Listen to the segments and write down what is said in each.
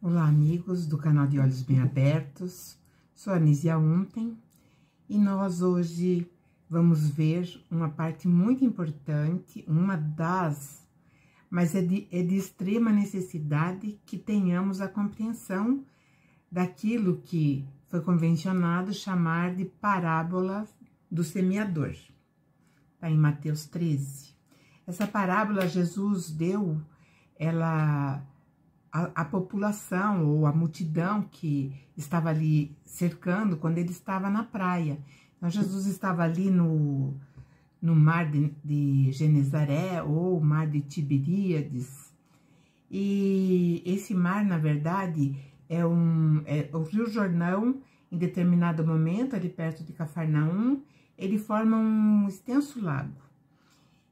Olá, amigos do canal de Olhos Bem Abertos. Sou a Nízia Unten e nós hoje vamos ver uma parte muito importante, mas é de extrema necessidade que tenhamos a compreensão daquilo que foi convencionado chamar de parábola do semeador. Está em Mateus 13. Essa parábola Jesus deu, a população ou a multidão que estava ali cercando quando ele estava na praia. Então, Jesus estava ali no mar de Genezaré ou mar de Tiberíades. E esse mar, na verdade, é o Rio Jordão. Em determinado momento, ali perto de Cafarnaum, ele forma um extenso lago.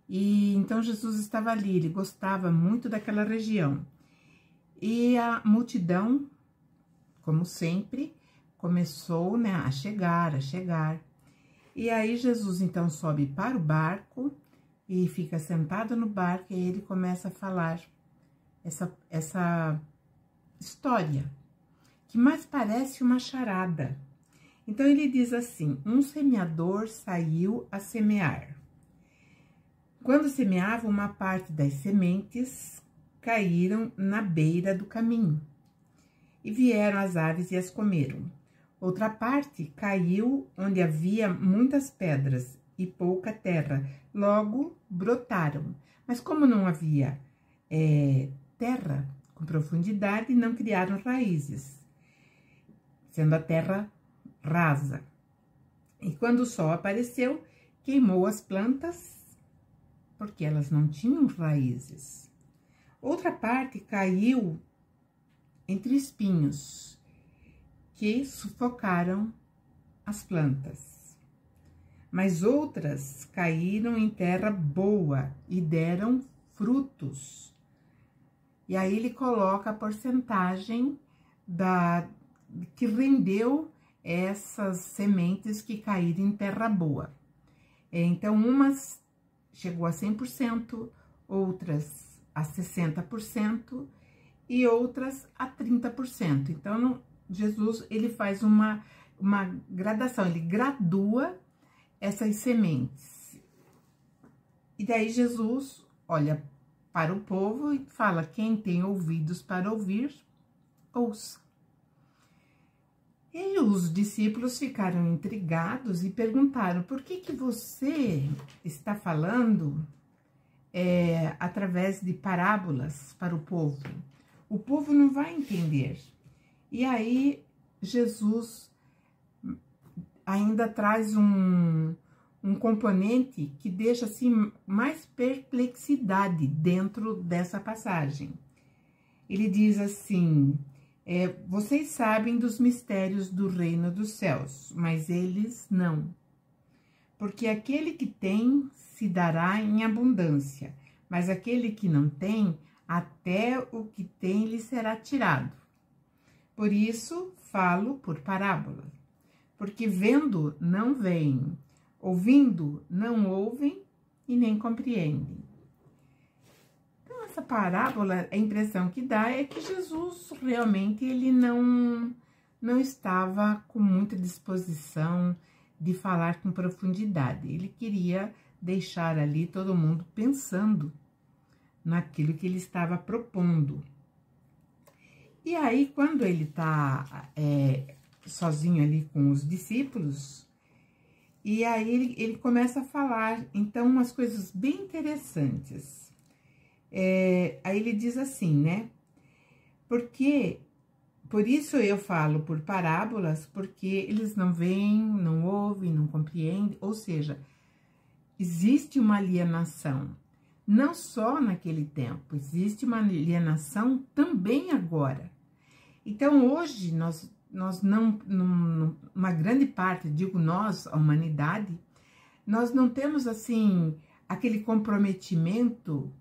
E então Jesus estava ali, ele gostava muito daquela região. E a multidão, como sempre, começou, né, a chegar. E aí Jesus então sobe para o barco e fica sentado no barco e ele começa a falar essa história, que mais parece uma charada. Então ele diz assim: um semeador saiu a semear. Quando semeava, uma parte das sementes caíram na beira do caminho, e vieram as aves e as comeram. Outra parte caiu onde havia muitas pedras e pouca terra, logo brotaram. Mas como não havia terra com profundidade, não criaram raízes, sendo a terra rasa. E quando o sol apareceu, queimou as plantas, porque elas não tinham raízes. Outra parte caiu entre espinhos, que sufocaram as plantas. Mas outras caíram em terra boa e deram frutos. E aí ele coloca a porcentagem que rendeu essas sementes que caíram em terra boa. Então, umas chegou a 100%, outras a 60% e outras a 30%. Então, Jesus, ele faz uma gradação, ele gradua essas sementes. E daí Jesus olha para o povo e fala: quem tem ouvidos para ouvir, ouça. E os discípulos ficaram intrigados e perguntaram: por que você está falando através de parábolas para o povo? O povo não vai entender. E aí Jesus ainda traz um componente que deixa assim mais perplexidade dentro dessa passagem. Ele diz assim: vocês sabem dos mistérios do reino dos céus, mas eles não. Porque aquele que tem se dará em abundância, mas aquele que não tem, até o que tem lhe será tirado. Por isso falo por parábola, porque vendo não veem, ouvindo não ouvem e nem compreendem. Então, essa parábola, a impressão que dá é que Jesus realmente ele não estava com muita disposição de falar com profundidade. Ele queria deixar ali todo mundo pensando naquilo que ele estava propondo. E aí, quando ele está sozinho ali com os discípulos, e aí ele começa a falar, então, umas coisas bem interessantes. Aí ele diz assim, né? Por isso eu falo por parábolas, porque eles não veem, não ouvem, não compreendem, ou seja, existe uma alienação, não só naquele tempo, existe uma alienação também agora. Então, hoje, nós não, uma grande parte, digo nós, a humanidade, nós não temos, assim, aquele comprometimento,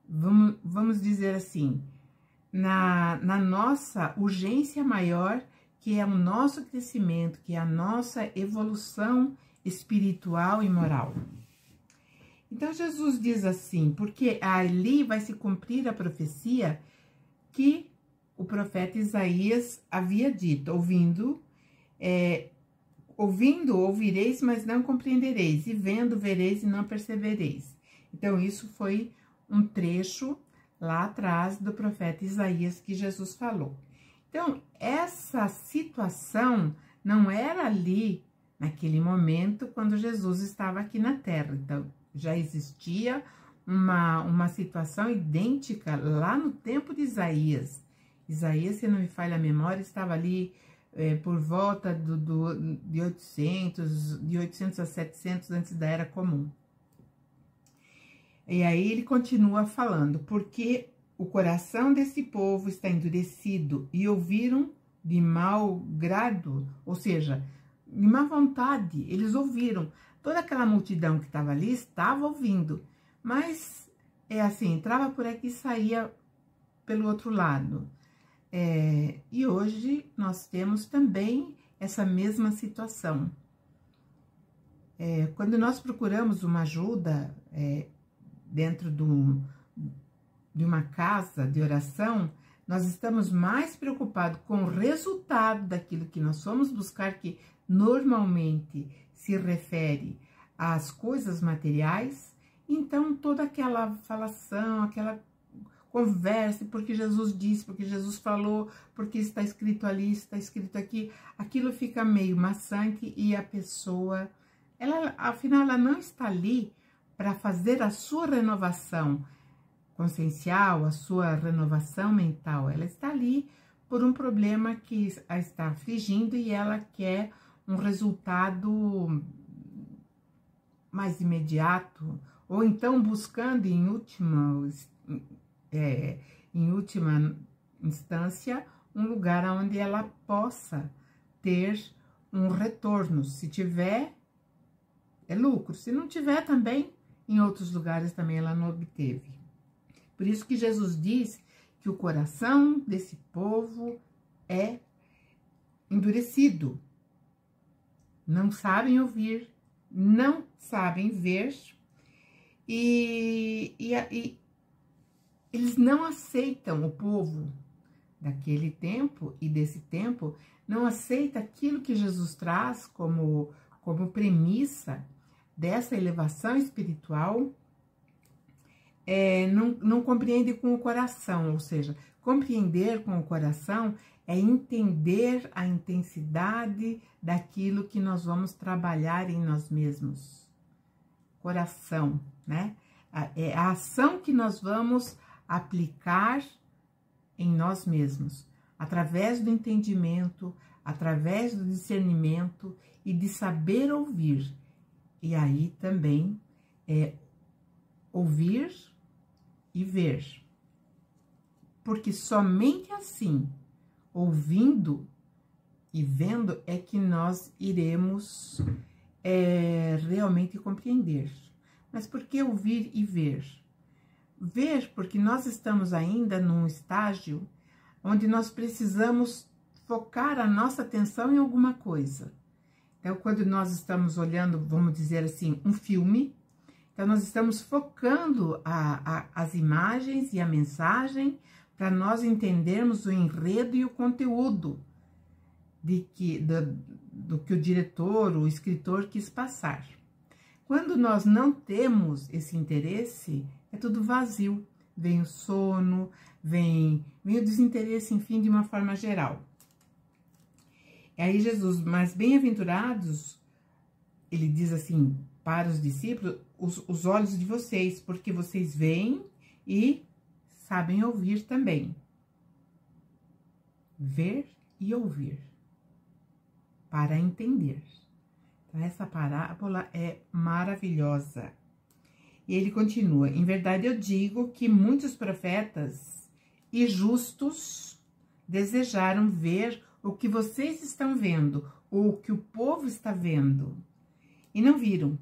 vamos dizer assim, na nossa urgência maior, que é o nosso crescimento, que é a nossa evolução espiritual e moral. Então, Jesus diz assim: porque ali vai se cumprir a profecia que o profeta Isaías havia dito: ouvindo ouvireis, mas não compreendereis, e vendo vereis e não percebereis. Então, isso foi um trecho lá atrás do profeta Isaías que Jesus falou. Então, essa situação não era ali, naquele momento, quando Jesus estava aqui na Terra. Então, já existia uma situação idêntica lá no tempo de Isaías. Isaías, se não me falha a memória, estava ali por volta de 800 a 700 antes da Era Comum. E aí ele continua falando: porque o coração desse povo está endurecido e ouviram de mau grado, ou seja, de má vontade. Eles ouviram. Toda aquela multidão que estava ali estava ouvindo, mas é assim, entrava por aqui e saía pelo outro lado. E hoje nós temos também essa mesma situação. Quando nós procuramos uma ajuda dentro de uma casa de oração, nós estamos mais preocupados com o resultado daquilo que nós fomos buscar, que normalmente se refere às coisas materiais. Então, toda aquela falação, aquela conversa, porque Jesus disse, porque Jesus falou, porque está escrito ali, está escrito aqui, aquilo fica meio maçante e a pessoa, afinal, ela não está ali para fazer a sua renovação consciencial, a sua renovação mental. Ela está ali por um problema que a está afligindo e ela quer um resultado mais imediato, ou então buscando em última instância um lugar onde ela possa ter um retorno. Se tiver, é lucro. Se não tiver, também em outros lugares também ela não obteve. Por isso que Jesus diz que o coração desse povo é endurecido. Não sabem ouvir, não sabem ver e eles não aceitam, o povo daquele tempo e desse tempo, não aceita aquilo que Jesus traz como premissa dessa elevação espiritual. Não compreende com o coração, ou seja, compreender com o coração é entender a intensidade daquilo que nós vamos trabalhar em nós mesmos. Coração, né? É a ação que nós vamos aplicar em nós mesmos, através do entendimento, através do discernimento e de saber ouvir. E aí também ouvir e ver. Porque somente assim, ouvindo e vendo, é que nós iremos realmente compreender. Mas por que ouvir e ver? Ver, porque nós estamos ainda num estágio onde nós precisamos focar a nossa atenção em alguma coisa. Então, quando nós estamos olhando, vamos dizer assim, um filme, então nós estamos focando as imagens e a mensagem para nós entendermos o enredo e o conteúdo do que o diretor, o escritor quis passar. Quando nós não temos esse interesse, é tudo vazio. Vem o sono, vem o desinteresse, enfim, de uma forma geral. E aí Jesus, mas bem-aventurados, ele diz assim para os discípulos, os olhos de vocês, porque vocês veem e sabem ouvir também. Ver e ouvir, para entender. Então, essa parábola é maravilhosa. E ele continua: em verdade eu digo que muitos profetas e justos desejaram ver o que vocês estão vendo, ou o que o povo está vendo, e não viram.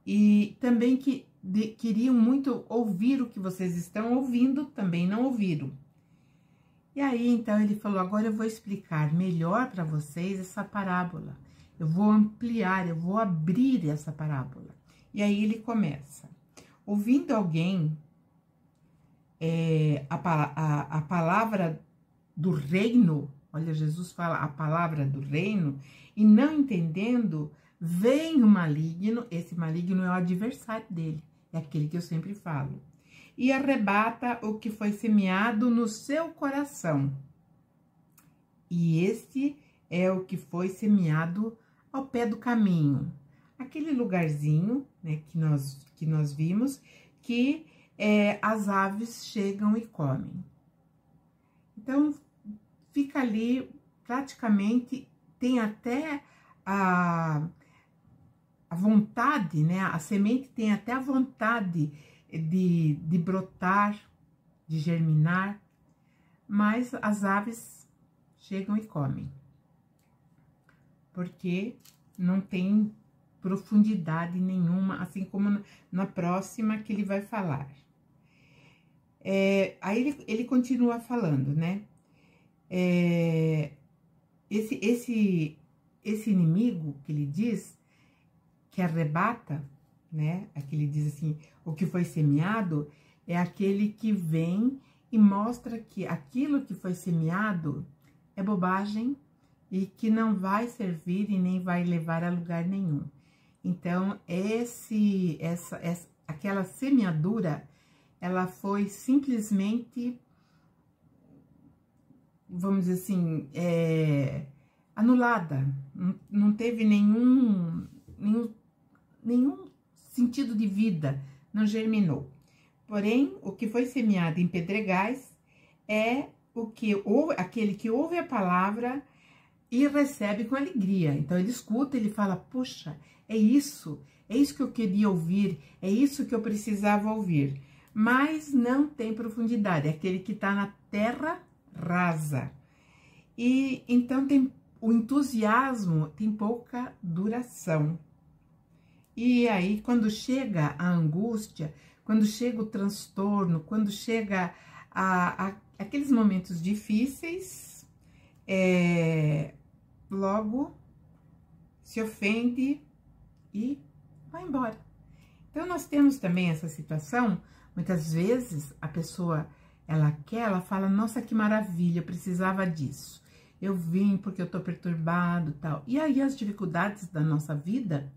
E também queriam muito ouvir o que vocês estão ouvindo, também não ouviram. E aí, então, ele falou: agora eu vou explicar melhor para vocês essa parábola. Eu vou ampliar, eu vou abrir essa parábola. E aí ele começa: ouvindo alguém a palavra do reino, olha, Jesus fala a palavra do reino, e não entendendo, vem o maligno, esse maligno é o adversário dele, é aquele que eu sempre falo, e arrebata o que foi semeado no seu coração. E este é o que foi semeado ao pé do caminho, aquele lugarzinho, né, que nós vimos, que as aves chegam e comem. Então, fica ali, praticamente, tem até a vontade, né? A semente tem até a vontade de brotar, de germinar, mas as aves chegam e comem, porque não tem profundidade nenhuma, assim como na próxima que ele vai falar. Aí ele continua falando, né? Esse inimigo que ele diz, que arrebata, né? Aqui ele diz assim, o que foi semeado é aquele que vem e mostra que aquilo que foi semeado é bobagem e que não vai servir e nem vai levar a lugar nenhum. Então, aquela semeadura, ela foi simplesmente, vamos dizer assim, anulada. Não teve nenhum sentido de vida, não germinou. Porém, o que foi semeado em pedregais é aquele que ouve a palavra e recebe com alegria. Então, ele escuta, ele fala, puxa, é isso que eu queria ouvir, é isso que eu precisava ouvir. Mas não tem profundidade, é aquele que está na terra rasa. E então o entusiasmo tem pouca duração. E aí, quando chega a angústia, quando chega o transtorno, quando chega aqueles momentos difíceis, logo se ofende e vai embora. Então, nós temos também essa situação, muitas vezes a pessoa, ela fala, nossa, que maravilha, eu precisava disso. Eu vim porque eu tô perturbado e tal. E aí, as dificuldades da nossa vida,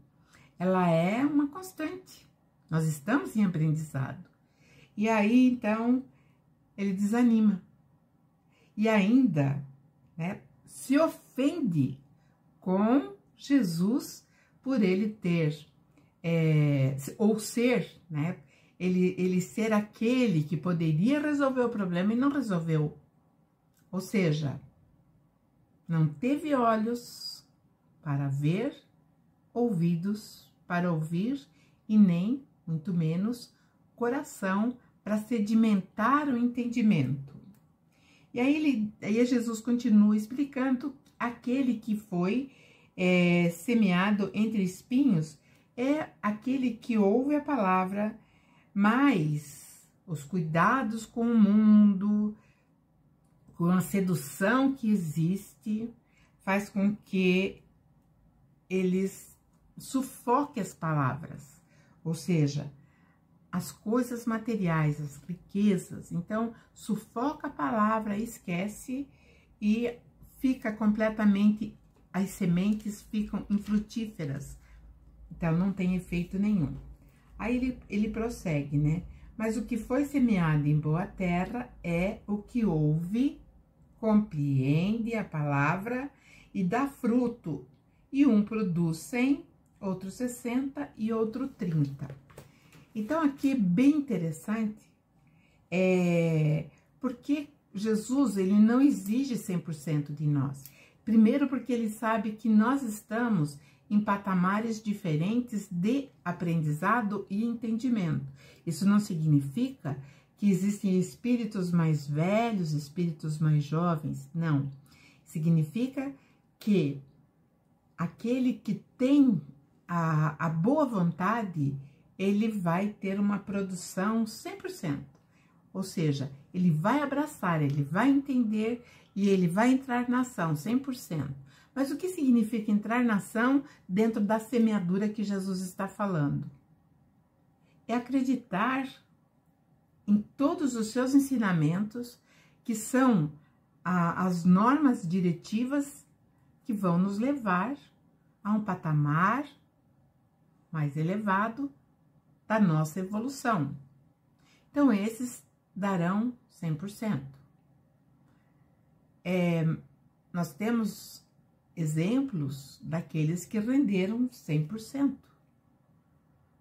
ela é uma constante. Nós estamos em aprendizado. E aí, então, ele desanima. E ainda, né, se ofende com Jesus por ele ter, ou ser, né, ele ser aquele que poderia resolver o problema e não resolveu. Ou seja, não teve olhos para ver, ouvidos para ouvir e nem, muito menos, coração para sedimentar o entendimento. E aí Jesus continua explicando aquele que foi semeado entre espinhos é aquele que ouve a palavra, mas os cuidados com o mundo, com a sedução que existe, faz com que eles sufoquem as palavras, ou seja, as coisas materiais, as riquezas. Então, sufoca a palavra, esquece e fica completamente, as sementes ficam infrutíferas. Então, não tem efeito nenhum. Aí ele prossegue, né? Mas o que foi semeado em boa terra é o que ouve, compreende a palavra e dá fruto. E um produz 100, outro 60 e outro 30. Então, aqui é bem interessante, porque Jesus, ele não exige 100% de nós. Primeiro, porque ele sabe que nós estamos em patamares diferentes de aprendizado e entendimento. Isso não significa que existem espíritos mais velhos, espíritos mais jovens, não. Significa que aquele que tem a boa vontade, ele vai ter uma produção 100%. Ou seja, ele vai abraçar, ele vai entender e ele vai entrar na ação 100%. Mas o que significa entrar na ação dentro da semeadura que Jesus está falando? É acreditar em todos os seus ensinamentos, que são as normas diretivas que vão nos levar a um patamar mais elevado da nossa evolução. Então, esses darão 100%. Nós temos exemplos daqueles que renderam 100%,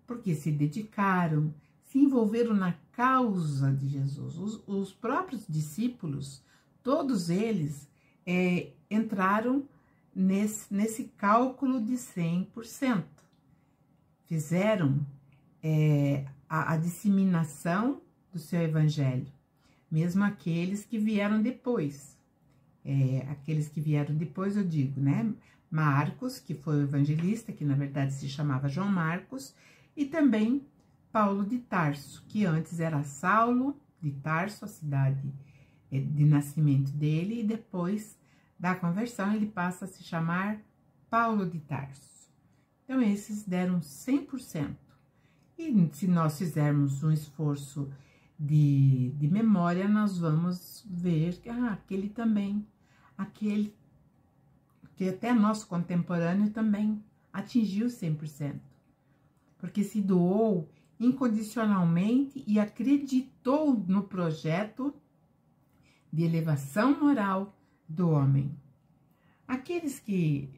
porque se dedicaram, se envolveram na causa de Jesus. Os próprios discípulos, todos eles entraram nesse cálculo de 100%. Fizeram a disseminação do seu evangelho, mesmo aqueles que vieram depois. Aqueles que vieram depois, eu digo, né? Marcos, que foi o evangelista, que na verdade se chamava João Marcos, e também Paulo de Tarso, que antes era Saulo de Tarso, a cidade de nascimento dele, e depois da conversão ele passa a se chamar Paulo de Tarso. Então, esses deram 100%. E se nós fizermos um esforço de memória, nós vamos ver que aquele também, aquele que até nosso contemporâneo também atingiu 100%. Porque se doou incondicionalmente e acreditou no projeto de elevação moral do homem. Aqueles que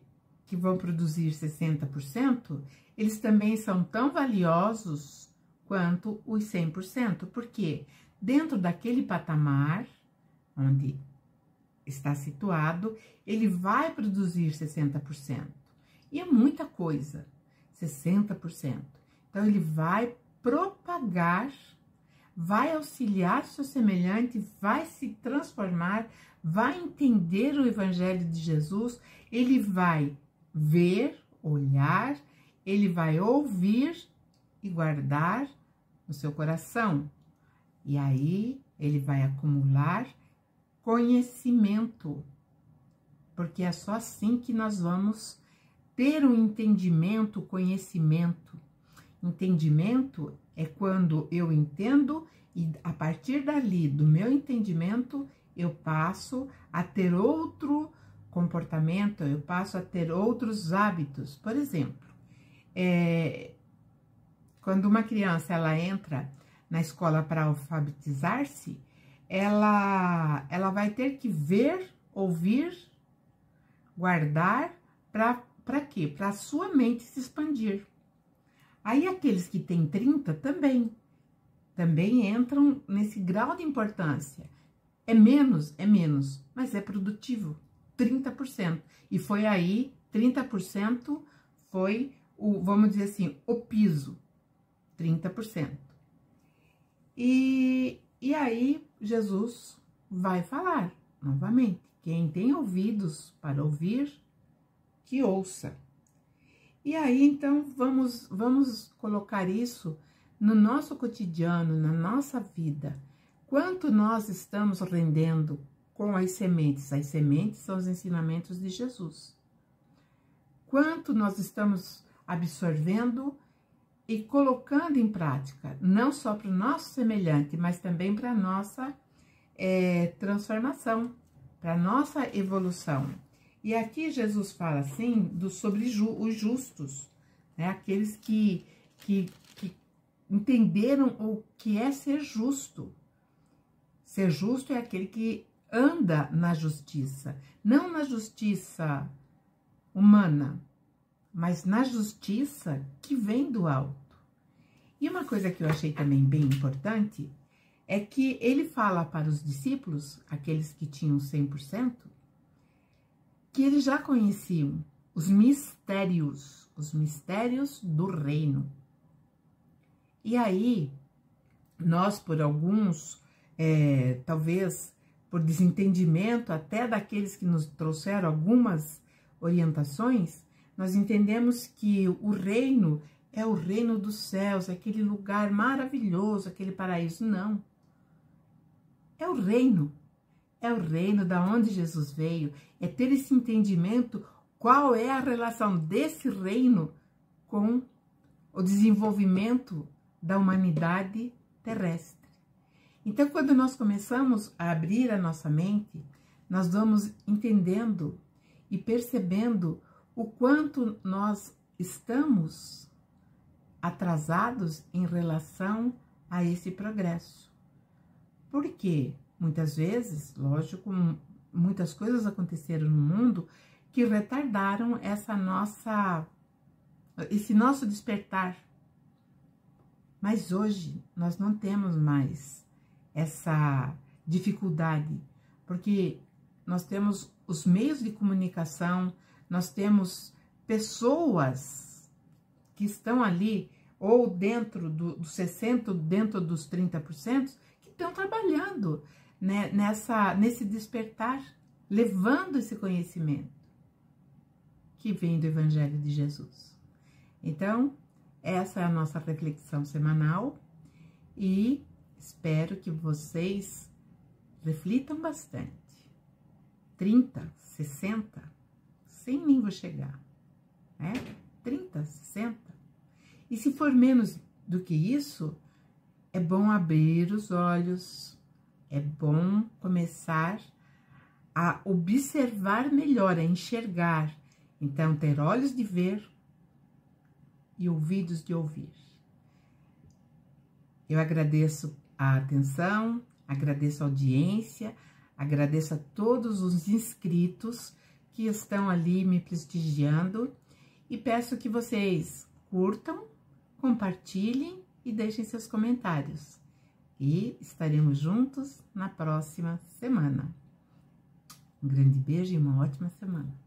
vão produzir 60%, eles também são tão valiosos quanto os 100%, porque dentro daquele patamar onde está situado, ele vai produzir 60%. E é muita coisa, 60%. Então, ele vai propagar, vai auxiliar seu semelhante, vai se transformar, vai entender o Evangelho de Jesus, ele vai ver, olhar, ele vai ouvir e guardar no seu coração. E aí ele vai acumular conhecimento, porque é só assim que nós vamos ter um entendimento, conhecimento. Entendimento é quando eu entendo e a partir dali, do meu entendimento, eu passo a ter outro comportamento, eu passo a ter outros hábitos. Por exemplo, quando uma criança ela entra na escola para alfabetizar-se, ela vai ter que ver, ouvir, guardar, para quê? Para a sua mente se expandir. Aí aqueles que têm 30 também entram nesse grau de importância. É menos, mas é produtivo, 30%. E foi aí, 30% foi vamos dizer assim, o piso, 30%. E aí Jesus vai falar novamente. Quem tem ouvidos para ouvir, que ouça. E aí, então, vamos colocar isso no nosso cotidiano, na nossa vida. Quanto nós estamos rendendo com as sementes? As sementes são os ensinamentos de Jesus. Quanto nós estamos absorvendo e colocando em prática, não só para o nosso semelhante, mas também para a nossa transformação, para a nossa evolução. E aqui Jesus fala assim sobre os justos, né? Aqueles que entenderam o que é ser justo. Ser justo é aquele que anda na justiça, não na justiça humana, mas na justiça que vem do alto. E uma coisa que eu achei também bem importante é que ele fala para os discípulos, aqueles que tinham 100%, que eles já conheciam os mistérios do reino. E aí, nós, por alguns, talvez por desentendimento até daqueles que nos trouxeram algumas orientações, nós entendemos que o reino é o reino dos céus, aquele lugar maravilhoso, aquele paraíso. Não. É o reino da onde Jesus veio, é ter esse entendimento, qual é a relação desse reino com o desenvolvimento da humanidade terrestre. Então, quando nós começamos a abrir a nossa mente, nós vamos entendendo e percebendo o quanto nós estamos atrasados em relação a esse progresso. Porque muitas vezes, lógico, muitas coisas aconteceram no mundo que retardaram esse nosso despertar. Mas hoje nós não temos mais essa dificuldade, porque nós temos os meios de comunicação, nós temos pessoas que estão ali, ou dentro dos 60%, dentro dos 30%, que estão trabalhando, né, nesse despertar, levando esse conhecimento que vem do Evangelho de Jesus. Então, essa é a nossa reflexão semanal e espero que vocês reflitam bastante. 30, 60, 100 nem vou chegar, né? 30, 60. E se for menos do que isso, é bom abrir os olhos, é bom começar a observar melhor, a enxergar. Então, ter olhos de ver e ouvidos de ouvir. Eu agradeço a atenção, agradeço a audiência, agradeço a todos os inscritos que estão ali me prestigiando e peço que vocês curtam, compartilhem e deixem seus comentários. E estaremos juntos na próxima semana. Um grande beijo e uma ótima semana.